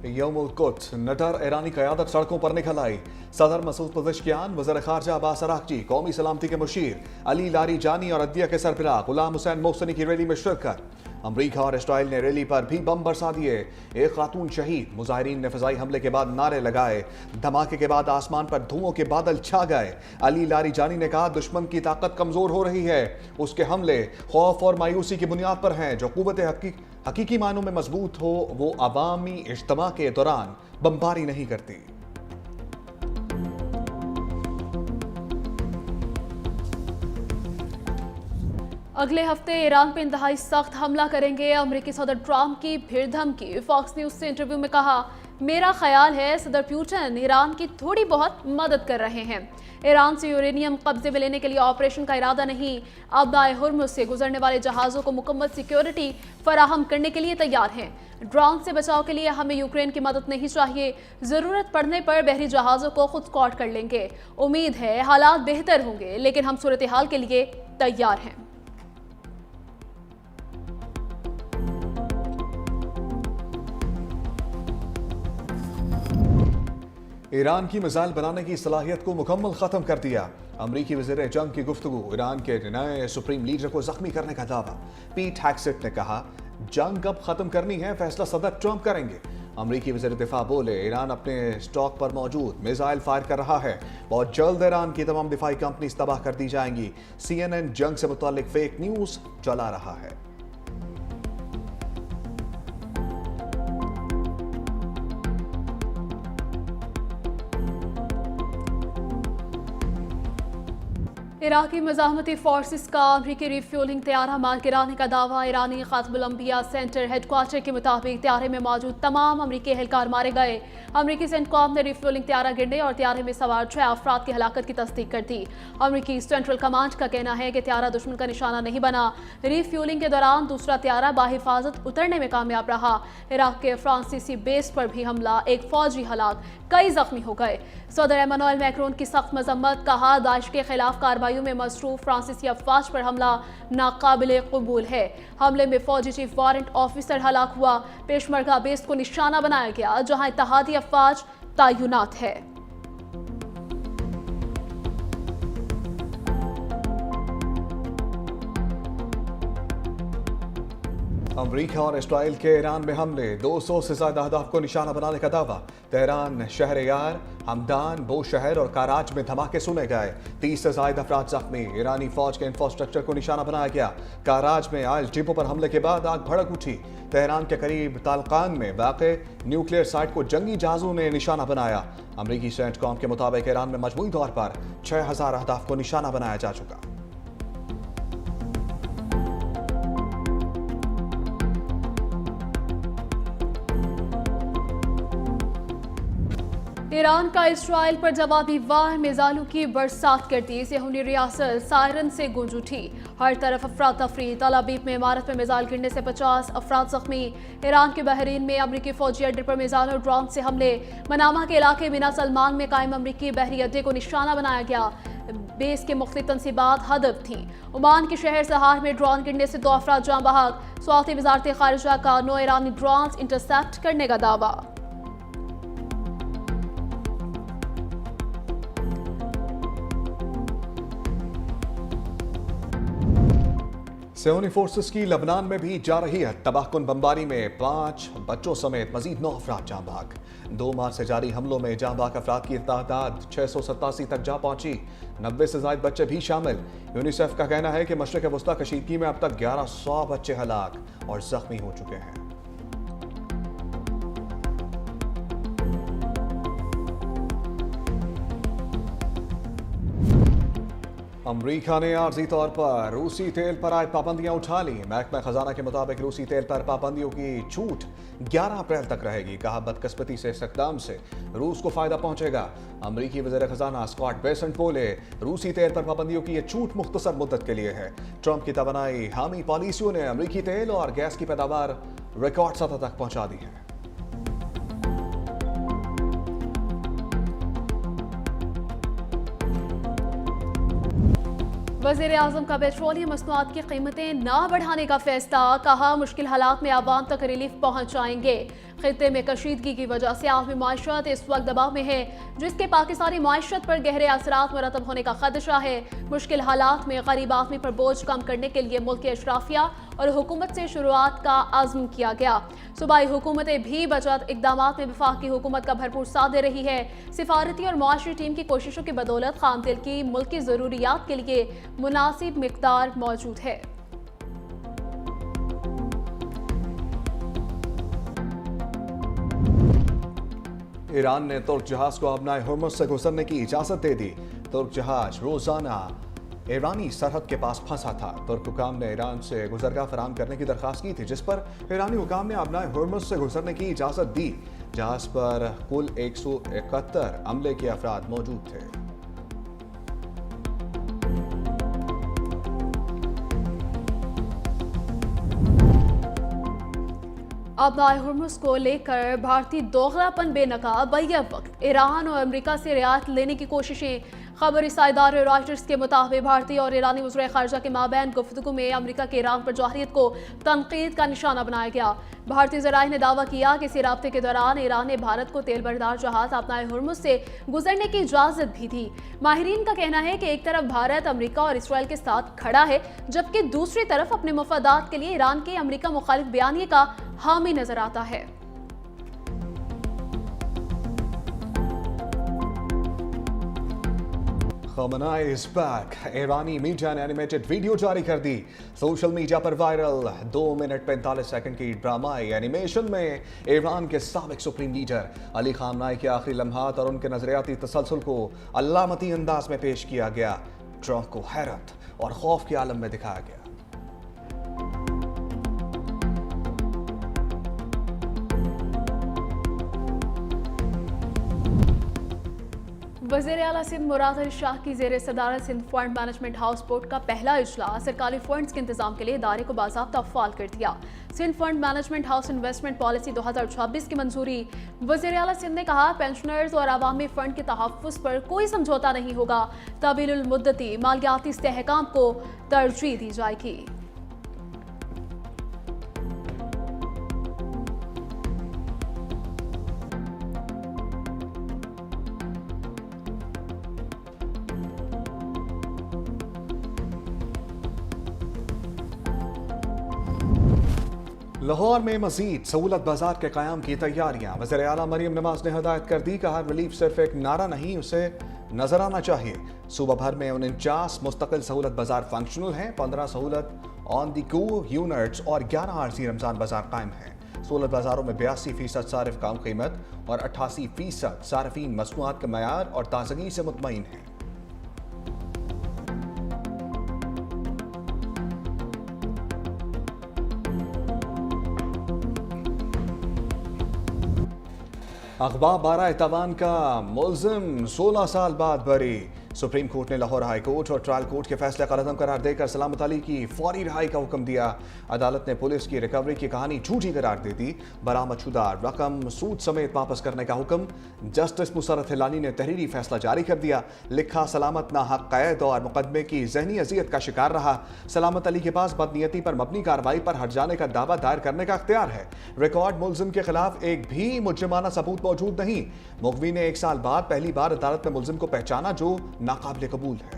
यौमुल Quds नटर ईरानी क़यादत सड़कों पर निकल आई। सदर मसूद पज़ेश्कियान, वज़ीर ख़ारजा अब्बास अराग़ची, कौमी सलामती के मुशीर अली लारीजानी और अदलिया के सरबराह ग़ुलाम हुसैन मोहसिनी की रैली में शिरकत। अमरीका और इसराइल ने रैली पर भी बम बरसा दिए। एक खातून शहीद। मुजाहिरीन ने फ़िज़ाई हमले के बाद नारे लगाए। धमाके के बाद आसमान पर धुओं के बादल छा गए। अली लारीजानी ने कहा, दुश्मन की ताकत कमज़ोर हो रही है। उसके हमले खौफ और मायूसी की बुनियाद पर हैं। जो क़ुव्वत हकीकी मानों में मजबूत हो, वो अवामी इज्तिमा के दौरान बमबारी नहीं करती। अगले हफ्ते ईरान पे इंतहाई सख्त हमला करेंगे। अमेरिकी सदर ट्रंप की फिर धमकी। फॉक्स न्यूज से इंटरव्यू में कहा, मेरा ख्याल है सदर पुतिन ईरान की थोड़ी बहुत मदद कर रहे हैं। ईरान से यूरेनियम कब्जे में लेने के लिए ऑपरेशन का इरादा नहीं। अब्बाए हुर्मुज़ से गुजरने वाले जहाज़ों को मुकम्मल सिक्योरिटी फराहम करने के लिए तैयार हैं। ड्रोन से बचाव के लिए हमें यूक्रेन की मदद नहीं चाहिए। ज़रूरत पड़ने पर बहरी जहाज़ों को खुद स्कॉट कर लेंगे। उम्मीद है हालात बेहतर होंगे, लेकिन हम सूरत हाल के लिए तैयार हैं। ईरान की मिसाइल बनाने की सलाहियत को मुकम्मल खत्म कर दिया। अमरीकी वज़ीर जंग की गुफ्तगू। ईरान के नए सुप्रीम लीडर को जख्मी करने का दावा। पीट हेग्सेट ने कहा, जंग कब खत्म करनी है फैसला सदर ट्रंप करेंगे। अमरीकी वज़ीर दिफा बोले, ईरान अपने स्टॉक पर मौजूद मिसाइल फायर कर रहा है। बहुत जल्द ईरान की तमाम दिफाई कंपनीज तबाह कर दी जाएंगी। CNN जंग से मुताल्लिक फेक न्यूज चला रहा है। इराकी मज़ाहमती फोर्सेस का अमरीकी रिफ्यूलिंग तैयारा मार गिराने का दावा। ईरानी ख़ातमुल अंबिया सेंटर हेडक्वार्टर के मुताबिक तैयारे में मौजूद तमाम अमरीकी एहलकार मारे गए। अमरीकी सेंटकॉम ने रिफ्यूलिंग तैयारा गिरने और तैयारे में सवार 6 अफराद की हलाकत की तस्दीक कर दी। अमरीकी सेंट्रल कमांड का कहना है कि तैयारा दुश्मन का निशाना नहीं बना। रिफ्यूलिंग के दौरान दूसरा तैयारा बाहिफाजत उतरने में कामयाब रहा। इराक के फ्रांसीसी बेस पर भी हमला, एक फौजी हलाक, कई जख्मी हो गए। सदर एमानुएल मैक्रोन की सख्त मजम्मत। कहा, दाइश के खिलाफ कार्रवाइयों में मसरूफ फ्रांसीसी अफवाज पर हमला नाकाबिले कबूल है। हमले में फौजी चीफ वारंट ऑफिसर हलाक हुआ। पेशमरगा बेस को निशाना बनाया गया, जहां इत्तेहादी अफवाज तैनात है। अमरीका और इसराइल के ईरान में हमले। 200 से ज्यादा अहदाफ को निशाना बनाने का दावा। तेहरान, शहरयार, हमदान, बोशहर और कराच में धमाके सुने गए। 30 से ज्यादा अफराद जख्मी। ईरानी फौज के इंफ्रास्ट्रक्चर को निशाना बनाया गया। कराच में आज डिपो पर हमले के बाद आग भड़क उठी। तेहरान के करीब तालकान में वाक़े न्यूक्लियर साइट को जंगी जहाजों ने निशाना बनाया। अमरीकी सेंटकॉम के मुताबिक ईरान में मजमूई तौर पर 6000 अहदाफ को निशाना बनाया जा चुका। ईरान का इसराइल पर जवाबी वार मिसाइलों की बरसात कर दी। यहूदी रियासत सायरन से गूंज उठी। हर तरफ अफरा तफरी। तल अबीब में इमारत में मिसाइल गिरने से 50 अफराद जख्मी। ईरान के बहरीन में अमरीकी फौजी अड्डे पर मिसाइल और ड्रोन से हमले। मनामा के इलाके बिना सलमान में कायम अमरीकी बहरी अड्डे को निशाना बनाया गया। बेस के मुख्तलिफ तनसीबात हदफ थी। ओमान के शहर सहार में ड्रोन गिरने से 2 अफराद जाँ बहक। सऊदी वजारत खारिजा का 9 ईरानी ड्रोन इंटरसेप्ट करने का दावा। सियोनी फोर्सेस की लबनान में भी जा रही है तबाहकुन बमबारी में 5 बच्चों समेत मजीद 9 अफराद जाँ बहक। 2 मार्च से जारी हमलों में जाँ बहक अफराद की तादाद 687 तक जा पहुंची। 90 से ज्यादा बच्चे भी शामिल। यूनिसेफ का कहना है कि मशरिक वस्ता कशीदगी में अब तक 1100 बच्चे हलाक और जख्मी हो चुके हैं। अमरीका ने आर्जी तौर पर रूसी तेल पर आयद पाबंदियां उठा ली। महकमा खजाना के मुताबिक रूसी तेल पर पाबंदियों की छूट 11 अप्रैल तक रहेगी। कहा, बदकिस्मती से इस इक़दाम से रूस को फायदा पहुंचेगा। अमरीकी वज़ीर खजाना स्कॉट बेसेंट बोले, रूसी तेल पर पाबंदियों की यह छूट मुख्तसर मुद्दत के लिए है। ट्रंप की तवानाई हामी पॉलिसियों ने अमरीकी तेल और गैस की पैदावार रिकॉर्ड सतह तक पहुंचा दी है। वज़ीर आज़म का पेट्रोलियम मसनूआत की कीमतें न बढ़ाने का फैसला, कहा मुश्किल हालात में आवाम तक रिलीफ पहुँचाएंगे। खित्ते में कशीदगी की वजह से आलमी माशरत इस वक्त दबाव में है, जिसके पाकिस्तानी माशरत पर गहरे असरात मुरतब होने का खदशा है। मुश्किल हालात में गरीब आदमी पर बोझ कम करने के लिए मुल्क की अशराफिया और हुकूमत से शुरुआत का आज़म किया गया। सूबाई हुकूमतें भी बचत इकदाम में वफाकी हुकूमत का भरपूर साथ दे रही है। सिफारती और मुआशरी टीम की कोशिशों की बदौलत खाम तेल की मुल्क की ज़रूरियात के लिए मुनासिब मिकदार मौजूद है। ईरान ने तुर्क जहाज को अपना हुर्मुज़ से गुजरने की इजाज़त दे दी। तुर्क जहाज रोजाना ईरानी सरहद के पास फंसा था। तुर्क हुकाम ने ईरान से गुजरगाह फराहम करने की दरख्वास्त की थी, जिस पर ईरानी हुकाम ने अपना हुर्मुज़ से गुजरने की इजाज़त दी। जहाज पर कुल 171 अमले के अफराद मौजूद थे। अपना हुर्मुज़ को लेकर भारतीय दोगलापन बेनकाब, बैक वक्त ईरान और अमेरिका से रियायत लेने की कोशिशें। खबर इदारे रॉयटर्स के मुताबिक भारतीय और ईरानी वज़ीर ख़ारजा के माबैन गुफ्तगू में अमेरिका के ईरान पर जाहिरियत को तनकीद का निशाना बनाया गया। भारतीय ज़राए ने दावा किया कि इसी राब्ते के दौरान ईरान ने भारत को तेल बरदार जहाज अपना हुर्मुज़ से गुजरने की इजाज़त भी दी। माहिरीन का कहना है कि एक तरफ भारत अमेरिका और इसराइल के साथ खड़ा है, जबकि दूसरी तरफ अपने मफादात के लिए ईरान के अमेरिका मुखालिफ बयानिए का हामी नजर आता है। Khamenei is back. Irani media ने एनिमेटेड वीडियो जारी कर दी। सोशल मीडिया पर वायरल 2 मिनट 45 सेकंड की ड्रामाई एनिमेशन में ईरान के साबिक सुप्रीम लीडर अली खामनाई के आखिरी लम्हात और उनके नजरियाती तसलसल को अल्लामती अंदाज में पेश किया गया। ट्रंप को हैरत और खौफ के आलम में दिखाया गया। वज़ीर आला सिंध मुराद अली शाह की ज़ेर सदारत Sindh fund management house board का पहला इजलास सरकारी फंड्स के इंतजाम के लिए इदारे को बाज़ाब्ता फ़ाल कर दिया। Sindh fund management house investment policy 2026 की मंजूरी। वज़ीर आला सिंध ने कहा, पेंशनर्स और अवामी फंड के तहफ़्फ़ुज़ पर कोई समझौता नहीं होगा। तवीलुल मुद्दती मालियाती इस्तेहकाम को तरजीह दी जाएगी। लाहौर में मजीद सहूलत बाजार के क़याम की तैयारियां। वज़ीर आला मरियम नवाज ने हदायत कर दी, कहा रिलीफ सिर्फ एक नारा नहीं, उसे नजर आना चाहिए। सूबा भर में 49 मुस्तकिल सहूलत बाजार फंक्शनल हैं। 15 सहूलत ऑन द गो यूनिट्स और 11 आरजी रमजान बाजार कायम हैं। सहूलत बाजारों में 82% सारिफ कम कीमत और 88% सारफीन मसनूआत के मयार और ताजगी से मुतमईन हैं। अखबार 12 एतवान का मुल्जिम 16 साल बाद बरी। सुप्रीम कोर्ट ने लाहौर हाई कोर्ट और ट्रायल कोर्ट के फैसले का रद्द करार देकर सलामत अली की फौरी रिहाई का हुक्म दिया। अदालत ने पुलिस की रिकवरी की कहानी झूठी करार दे दी। बरामदशुदा रकम सूद समेत वापस करने का हुक्म। जस्टिस मुसर्रत हिलानी ने तहरीरी फैसला जारी कर दिया। लिखा, सलामत नाहक कैद और मुकदमे की जहनी अजियत का शिकार रहा। सलामत अली के पास बदनीयती पर मबनी कार्रवाई पर हट जाने का दावा दायर करने का अख्तियार है। रिकॉर्ड मुल्जिम के खिलाफ एक भी मुजरिमाना सबूत मौजूद नहीं। मुगवी ने 1 साल बाद पहली बार अदालत में मुल्जिम को पहचाना, जो नाकाबिले कबूल है।